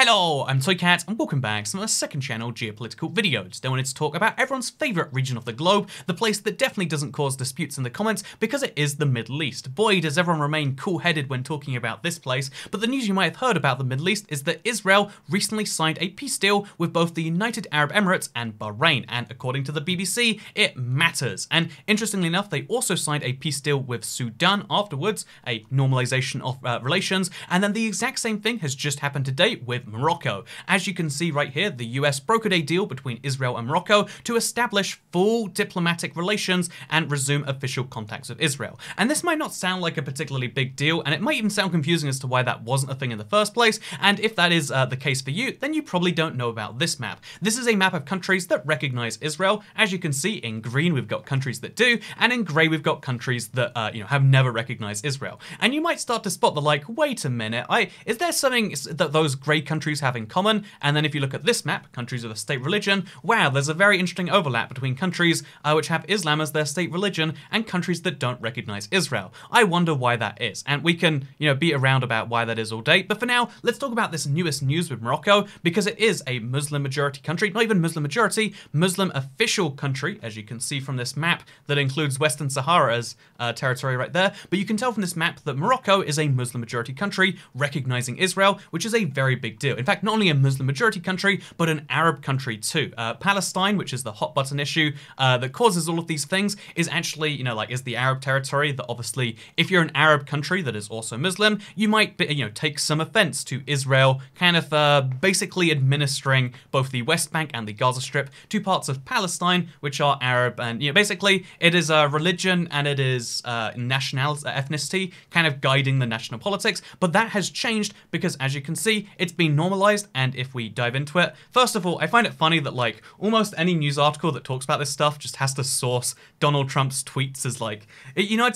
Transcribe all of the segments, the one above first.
Hello, I'm Toycat and welcome back to my second channel geopolitical video. Today I wanted to talk about everyone's favourite region of the globe, the place that definitely doesn't cause disputes in the comments because it is the Middle East. Boy, does everyone remain cool-headed when talking about this place, but the news you might have heard about the Middle East is that Israel recently signed a peace deal with both the United Arab Emirates and Bahrain, and according to the BBC, it matters. And interestingly enough, they also signed a peace deal with Sudan afterwards, a normalization of relations, and then the exact same thing has just happened today with Morocco. As you can see right here, the US brokered a deal between Israel and Morocco to establish full diplomatic relations and resume official contacts with Israel. And this might not sound like a particularly big deal, and it might even sound confusing as to why that wasn't a thing in the first place, and if that is the case for you, then you probably don't know about this map. This is a map of countries that recognize Israel. As you can see, in green we've got countries that do, and in grey we've got countries that have never recognized Israel. And you might start to spot the wait a minute, is there something that those grey countries have in common? And then if you look at this map, countries with a state religion, wow, there's a very interesting overlap between countries which have Islam as their state religion and countries that don't recognize Israel. I wonder why that is, and we can beat around about why that is all day, but for now, let's talk about this newest news with Morocco, because it is a Muslim majority country, not even Muslim majority, Muslim official country, as you can see from this map that includes Western Sahara as territory right there, but you can tell from this map that Morocco is a Muslim majority country recognizing Israel, which is a very big deal. In fact, not only a Muslim majority country, but an Arab country too. Palestine, which is the hot button issue that causes all of these things, is actually, is the Arab territory that obviously, if you're an Arab country that is also Muslim, you might, take some offense to Israel kind of basically administering both the West Bank and the Gaza Strip, two parts of Palestine, which are Arab, and basically it is a religion and it is ethnicity kind of guiding the national politics, but that has changed because, as you can see, it's been normalized. And if we dive into it, first of all, I find it funny that almost any news article that talks about this stuff just has to source Donald Trump's tweets as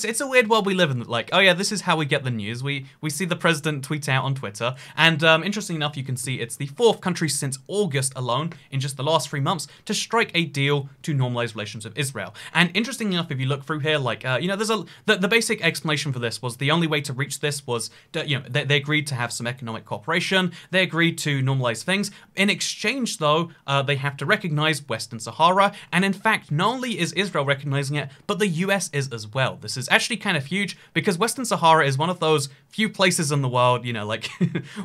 it's a weird world we live in, that oh yeah, this is how we get the news. We see the president tweet out on Twitter, and interesting enough, you can see it's the fourth country since August alone, in just the last 3 months, to strike a deal to normalize relations with Israel. And interestingly enough, if you look through here, there's the basic explanation for this was the only way to reach this was, they agreed to have some economic cooperation, they agreed to normalize things. In exchange, though, they have to recognize Western Sahara, and in fact, not only is Israel recognizing it, but the US is as well. This is actually kind of huge because Western Sahara is one of those few places in the world,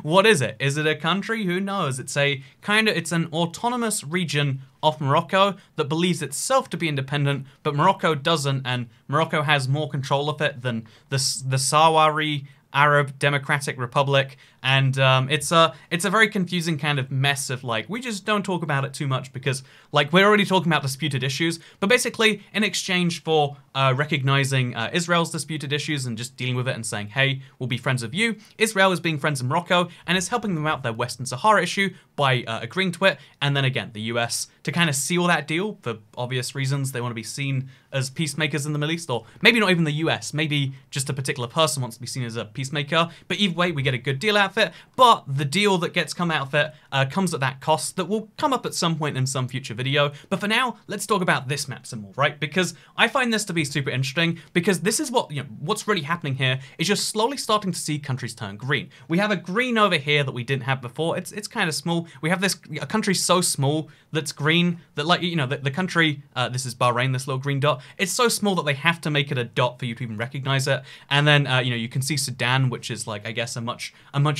what is it? Is it a country? Who knows? It's an autonomous region of Morocco that believes itself to be independent, but Morocco doesn't, and Morocco has more control of it than the Sahrawi Arab Democratic Republic, and it's a very confusing kind of mess of we just don't talk about it too much because we're already talking about disputed issues, but basically in exchange for recognizing Israel's disputed issues and just dealing with it and saying, hey, we'll be friends with you, Israel is being friends with Morocco and is helping them out their Western Sahara issue by agreeing to it. And then again, the US, to kind of seal that deal for obvious reasons, they want to be seen as peacemakers in the Middle East, or maybe not even the US, maybe just a particular person wants to be seen as a peacemaker, but either way, we get a good deal out of it, but the deal that gets come out of it comes at that cost that will come up at some point in some future video. But for now, let's talk about this map some more, right? Because I find this to be super interesting, because this is what's really happening here is you're slowly starting to see countries turn green. We have a green over here that we didn't have before. It's kind of small. We have a country so small that's green that the country, this is Bahrain, this little green dot, it's so small that they have to make it a dot for you to even recognize it. And then you can see Sudan, which is I guess a much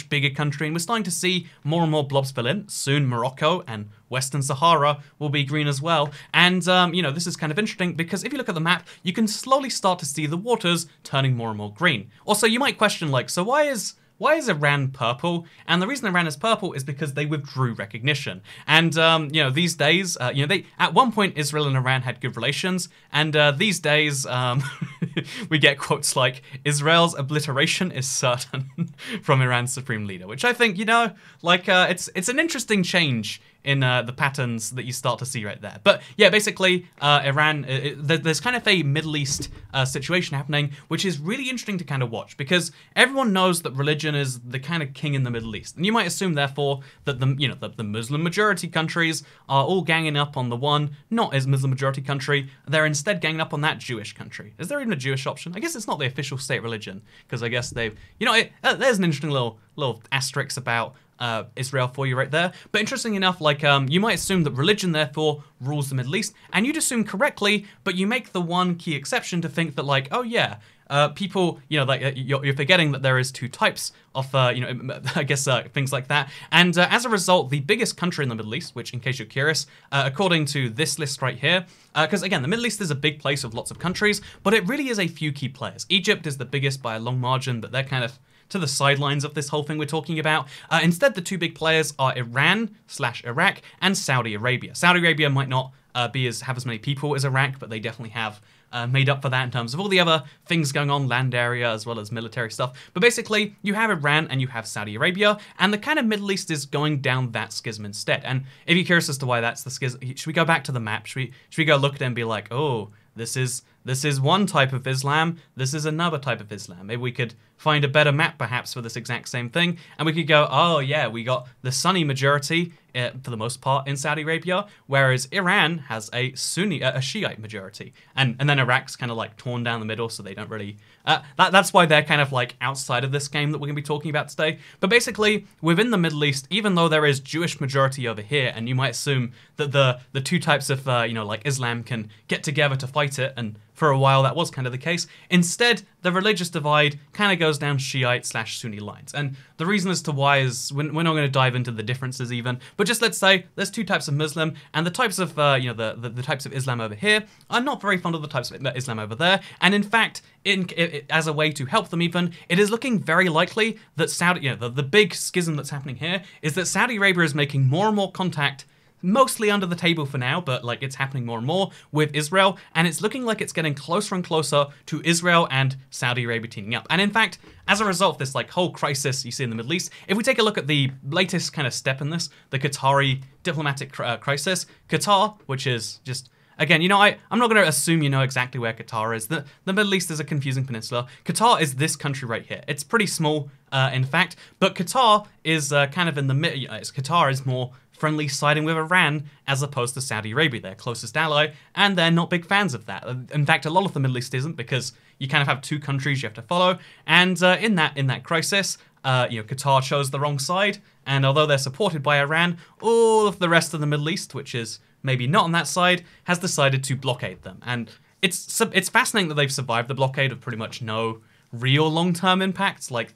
bigger country, and we're starting to see more and more blobs fill in. Soon Morocco and Western Sahara will be green as well. And this is kind of interesting because if you look at the map, you can slowly start to see the waters turning more and more green. Also, you might question so why is Iran purple? And the reason Iran is purple is because they withdrew recognition. And, these days, at one point, Israel and Iran had good relations. And these days, we get quotes like, Israel's obliteration is certain from Iran's supreme leader, which I think, it's an interesting change in the patterns that you start to see right there. But yeah, basically, Iran, there's kind of a Middle East situation happening, which is really interesting to kind of watch, because everyone knows that religion is the kind of king in the Middle East. And you might assume, therefore, that the Muslim majority countries are all ganging up on the one not as Muslim majority country. They're instead ganging up on that Jewish country. Is there even a Jewish option? I guess it's not the official state religion, because I guess they've, there's an interesting little asterisk about Israel for you right there. But interesting enough, like you might assume that religion therefore rules the Middle East, and you'd assume correctly, but you make the one key exception to think that like, oh yeah, people, like you're forgetting that there is two types of, I guess things like that. And as a result, the biggest country in the Middle East, which in case you're curious, according to this list right here, because again, the Middle East is a big place with lots of countries, but it really is a few key players. Egypt is the biggest by a long margin, but they're kind of to the sidelines of this whole thing we're talking about. Instead, the two big players are Iran/Iraq and Saudi Arabia. Saudi Arabia might not have as many people as Iraq, but they definitely have made up for that in terms of all the other things going on, land area as well as military stuff. But basically, you have Iran and you have Saudi Arabia, and the kind of Middle East is going down that schism instead. And if you're curious as to why that's the schism, should we go back to the map? Should we go look at it and be like, oh, this is one type of Islam, this is another type of Islam. Maybe we could find a better map perhaps for this exact same thing, and we could go, oh yeah, we got the Sunni majority for the most part in Saudi Arabia, whereas Iran has a Shiite majority, and then Iraq's kind of like torn down the middle, so they don't really. That's why they're kind of like outside of this game that we're gonna be talking about today. But basically, within the Middle East, even though there is Jewish majority over here, and you might assume that the two types of like Islam can get together to fight it, and for a while that was kind of the case. Instead, the religious divide kind of goes down Shiite/Sunni lines. And the reason as to why is, we're not going to dive into the differences even, but just let's say there's two types of Muslim, and the types of, the types of Islam over here are not very fond of the types of Islam over there. And in fact, as a way to help them even, it is looking very likely that Saudi, the big schism that's happening here is that Saudi Arabia is making more and more contact, mostly under the table for now, but like it's happening more and more with Israel, and it's looking like it's getting closer and closer to Israel and Saudi Arabia teaming up. And in fact, as a result of this like whole crisis you see in the Middle East, if we take a look at the latest kind of step in this, the Qatari diplomatic crisis, Qatar, which is just, again, I'm not going to assume you know exactly where Qatar is. The Middle East is a confusing peninsula. Qatar is this country right here. It's pretty small, in fact, but Qatar is kind of in the middle. Qatar is more friendly siding with Iran as opposed to Saudi Arabia, their closest ally, and they're not big fans of that. In fact, a lot of the Middle East isn't, because you kind of have two countries you have to follow, and in that crisis, Qatar chose the wrong side, and although they're supported by Iran, all of the rest of the Middle East, which is maybe not on that side, has decided to blockade them. And it's fascinating that they've survived the blockade of pretty much no real long-term impacts. Like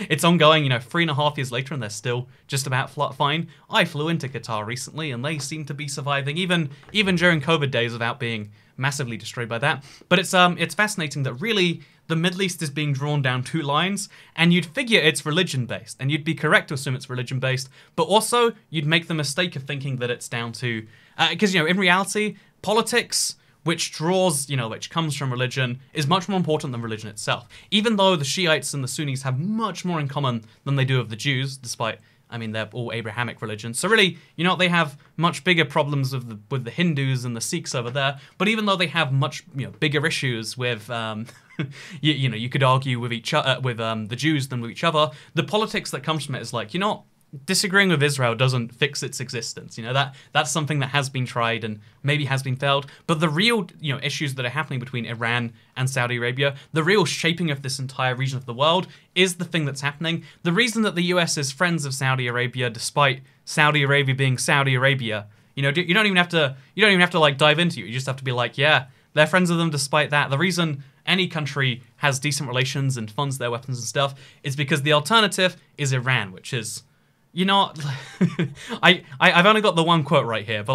it's ongoing, 3.5 years later, and they're still just about fine. I flew into Qatar recently, and they seem to be surviving even during COVID days without being massively destroyed by that. But it's fascinating that really the Middle East is being drawn down two lines, and you'd figure it's religion-based, and you'd be correct to assume it's religion-based, but also you'd make the mistake of thinking that it's down to, because in reality, politics, which comes from religion, is much more important than religion itself. Even though the Shiites and the Sunnis have much more in common than they do of the Jews, despite, they're all Abrahamic religions. So really, they have much bigger problems with the Hindus and the Sikhs over there. But even though they have much bigger issues with, you could argue with each other, with the Jews than with each other, the politics that comes from it is like, disagreeing with Israel doesn't fix its existence. That's something that has been tried and maybe has been failed. But the real, issues that are happening between Iran and Saudi Arabia, the real shaping of this entire region of the world is the thing that's happening. The reason that the US is friends of Saudi Arabia, despite Saudi Arabia being Saudi Arabia, you don't even have to like dive into it. You just have to be like, yeah, they're friends of them despite that. The reason any country has decent relations and funds their weapons and stuff is because the alternative is Iran, which is, I've only got the one quote right here, but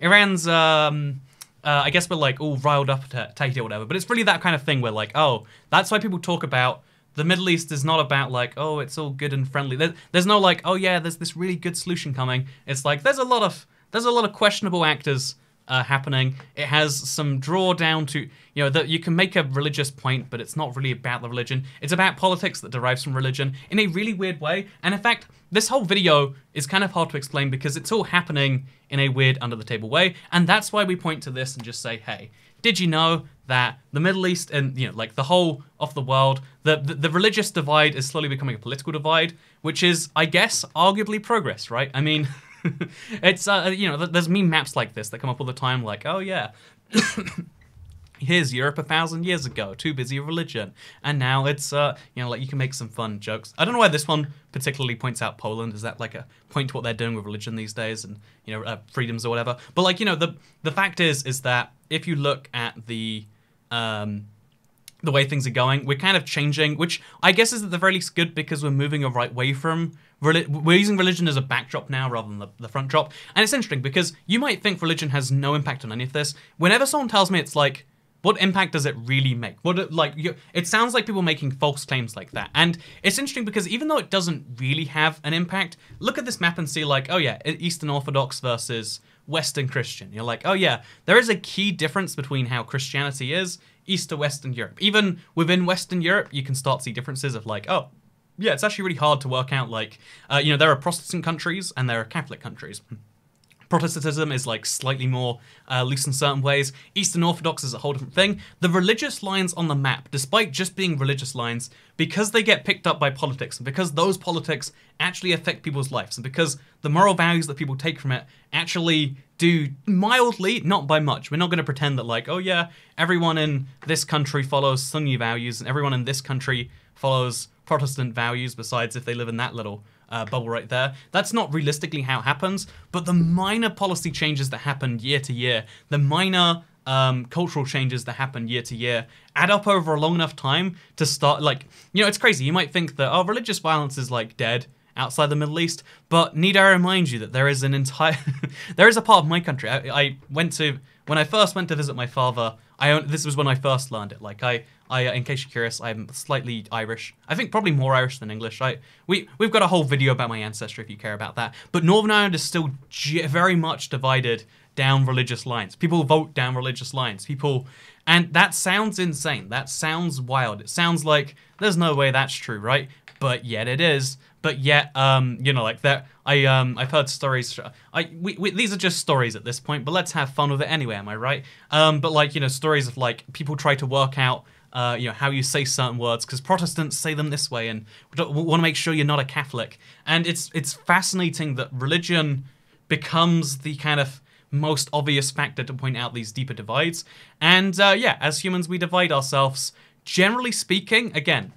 Iran's, I guess we're like all riled up to take it or whatever, but it's really that kind of thing where like, oh, that's why people talk about the Middle East is not about like, oh, it's all good and friendly. There's no like, oh yeah, there's this really good solution coming. It's like, there's a lot of questionable actors happening. It has some draw down to, that you can make a religious point, but it's not really about the religion. It's about politics that derives from religion in a really weird way. And in fact, this whole video is kind of hard to explain because it's all happening in a weird under the table way. And that's why we point to this and just say, hey, did you know that the Middle East and, like the whole of the world, the religious divide is slowly becoming a political divide, which is, I guess, arguably progress, right? It's, there's meme maps like this that come up all the time, like, oh yeah, Here's Europe 1,000 years ago, too busy with religion. And now it's, you know, like you can make some fun jokes. I don't know why this one particularly points out Poland. Is that like a point to what they're doing with religion these days and, you know, freedoms or whatever? But like, you know, the fact is that if you look at the way things are going, we're kind of changing, which I guess is at the very least good because we're moving a right way from we're using religion as a backdrop now rather than the front drop. And it's interesting because you might think religion has no impact on any of this. Whenever someone tells me it's like, what impact does it really make? It sounds like people making false claims like that. And it's interesting because even though it doesn't really have an impact, look at this map and see like, oh yeah, Eastern Orthodox versus Western Christian. You're like, oh yeah, there is a key difference between how Christianity is East to Western Europe. Even within Western Europe, you can start to see differences of like, oh, yeah, it's actually really hard to work out like, you know, there are Protestant countries and there are Catholic countries. Protestantism is like slightly more loose in certain ways. Eastern Orthodox is a whole different thing. The religious lines on the map, despite just being religious lines, because they get picked up by politics, and because those politics actually affect people's lives, and because the moral values that people take from it actually do mildly, not by much. We're not going to pretend that like, oh yeah, everyone in this country follows Sunni values, and everyone in this country follows Protestant values, besides if they live in that little bubble right there. That's not realistically how it happens, but the minor policy changes that happen year to year, the minor cultural changes that happen year to year add up over a long enough time to start, like, you know, it's crazy. You might think that, oh, religious violence is like dead outside the Middle East, but need I remind you that there is an entire, there is a part of my country. I went to, when I first went to visit my father, this was when I first learned it. Like in case you're curious, I'm slightly Irish. I think probably more Irish than English. We've got a whole video about my ancestry if you care about that. But Northern Ireland is still very much divided down religious lines. People vote down religious lines. And that sounds insane. That sounds wild. It sounds like there's no way that's true, right? But yet it is. But yet, you know, like that. I've heard stories. These are just stories at this point, but let's have fun with it anyway. Am I right? But like, you know, stories of like people try to work out, you know, how you say certain words because Protestants say them this way, and we want to make sure you're not a Catholic. And it's fascinating that religion becomes the kind of most obvious factor to point out these deeper divides. And yeah, as humans, we divide ourselves. Generally speaking, again,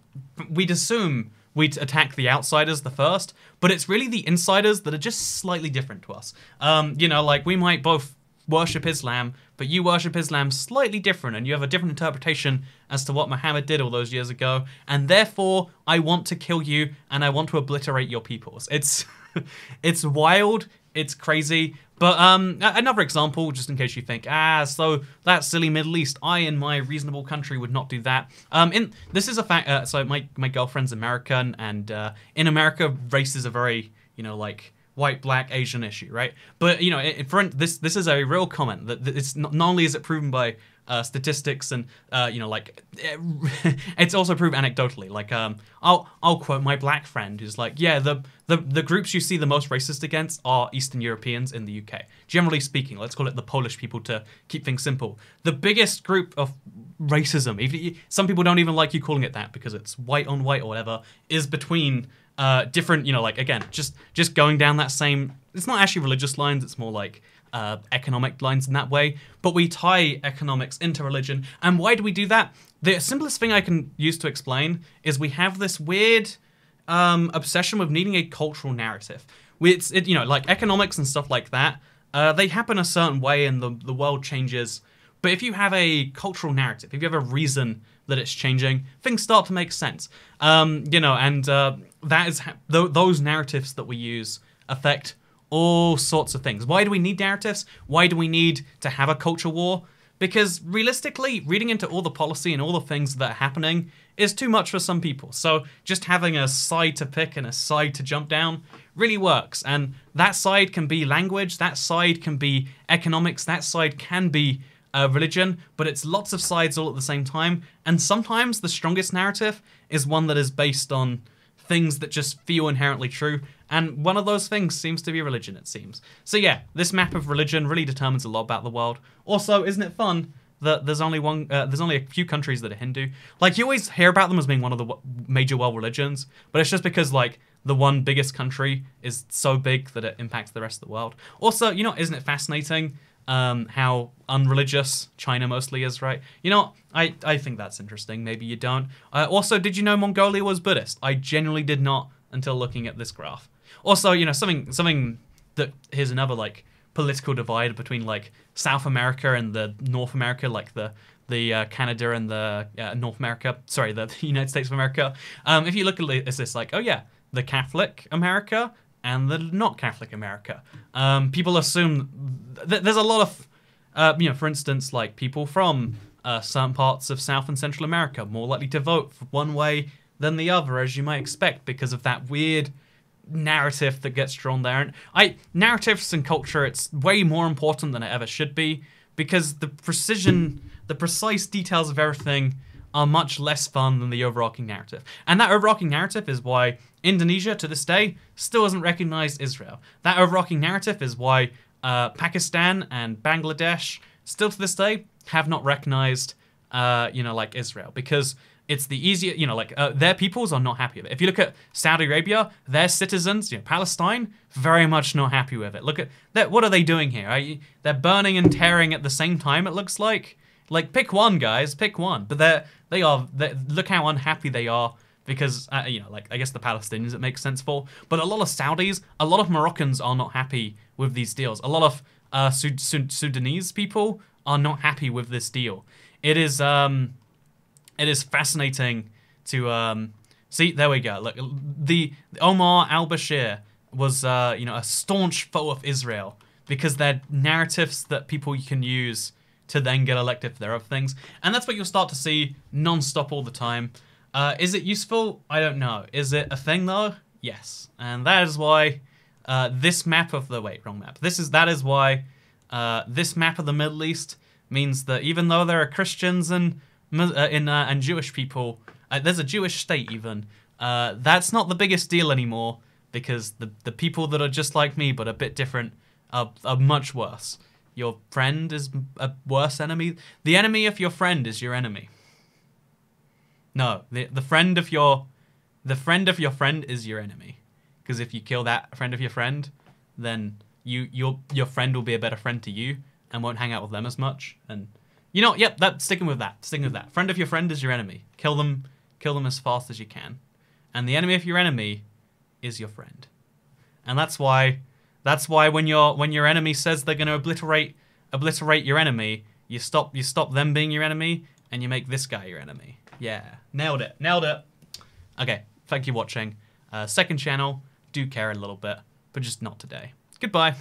we'd assume we'd attack the outsiders the first, but it's really the insiders that are just slightly different to us. You know, like we might both worship Islam, but you worship Islam slightly different, and you have a different interpretation as to what Muhammad did all those years ago, and therefore I want to kill you and I want to obliterate your peoples. It's it's wild, it's crazy. But another example, just in case you think, so that silly Middle East, I in my reasonable country would not do that. This is a fact. So my girlfriend's American, and in America, race is a very, you know, like white, black, Asian issue, right? But you know, this is a real comment that it's not only is it proven by statistics and you know, like it's also proved anecdotally. Like I'll quote my black friend who's like, yeah, the groups you see the most racist against are Eastern Europeans in the UK. Generally speaking, let's call it the Polish people to keep things simple. The biggest group of racism, some people don't even like you calling it that because it's white on white or whatever, is between different, you know, like again, just going down that same, it's not actually religious lines, it's more like economic lines in that way, but we tie economics into religion. And why do we do that? The simplest thing I can use to explain is we have this weird obsession with needing a cultural narrative. You know, like economics and stuff like that, they happen a certain way and the world changes. But if you have a cultural narrative, if you have a reason that it's changing, things start to make sense. You know, and that is those narratives that we use affect all sorts of things. Why do we need narratives? Why do we need to have a culture war? Because realistically, reading into all the policy and all the things that are happening is too much for some people. So just having a side to pick and a side to jump down really works. And that side can be language, that side can be economics, that side can be religion, but it's lots of sides all at the same time. And sometimes the strongest narrative is one that is based on things that just feel inherently true, and one of those things seems to be religion, it seems. So yeah, this map of religion really determines a lot about the world. Also, isn't it fun that there's only a few countries that are Hindu? Like, you always hear about them as being one of the major world religions, but it's just because like the one biggest country is so big that it impacts the rest of the world. Also, you know, isn't it fascinating how unreligious China mostly is, right? You know, I think that's interesting. Maybe you don't. Also, did you know Mongolia was Buddhist? I genuinely did not until looking at this graph. Also, you know, something that here's another like political divide between like South America and the North America, like the Canada and the North America. Sorry, the United States of America. If you look at it, it's this like, oh yeah, the Catholic America and the not Catholic America. People assume there's a lot of, you know, for instance, like people from certain parts of South and Central America more likely to vote for one way than the other, as you might expect, because of that weird narrative that gets drawn there. And narratives and culture, it's way more important than it ever should be, because the precise details of everything are much less fun than the overarching narrative. And that overarching narrative is why Indonesia, to this day, still hasn't recognized Israel. That overarching narrative is why Pakistan and Bangladesh, still to this day, have not recognized, you know, like Israel. Because it's the easier, you know, like their peoples are not happy with it. If you look at Saudi Arabia, their citizens, you know, Palestine, very much not happy with it. Look at that. What are they doing here? They're burning and tearing at the same time, it looks like. Like, pick one, guys, pick one. But look how unhappy they are because, you know, like, I guess the Palestinians it makes sense for. But a lot of Saudis, a lot of Moroccans are not happy with these deals. A lot of Sudanese people are not happy with this deal. It is fascinating to see. There we go. Look, the Omar al-Bashir was, you know, a staunch foe of Israel because they're narratives that people can use to then get elected for their other things. And that's what you'll start to see non-stop all the time. Is it useful? I don't know. Is it a thing though? Yes. And that is why this map of the... Wait, wrong map. That is why this map of the Middle East means that even though there are Christians and Jewish people, there's a Jewish state even, that's not the biggest deal anymore because the people that are just like me but a bit different are much worse. Your friend is a worse enemy. The enemy of your friend is your enemy. No, the friend of your friend is your enemy. Because if you kill that friend of your friend, then your friend will be a better friend to you and won't hang out with them as much. And you know, yep, sticking with that. Friend of your friend is your enemy. Kill them as fast as you can. And the enemy of your enemy is your friend. And that's why when your enemy says they're going to obliterate your enemy, you stop them being your enemy and you make this guy your enemy. Yeah, nailed it. Okay, thank you for watching. Second channel, do care a little bit, but just not today. Goodbye.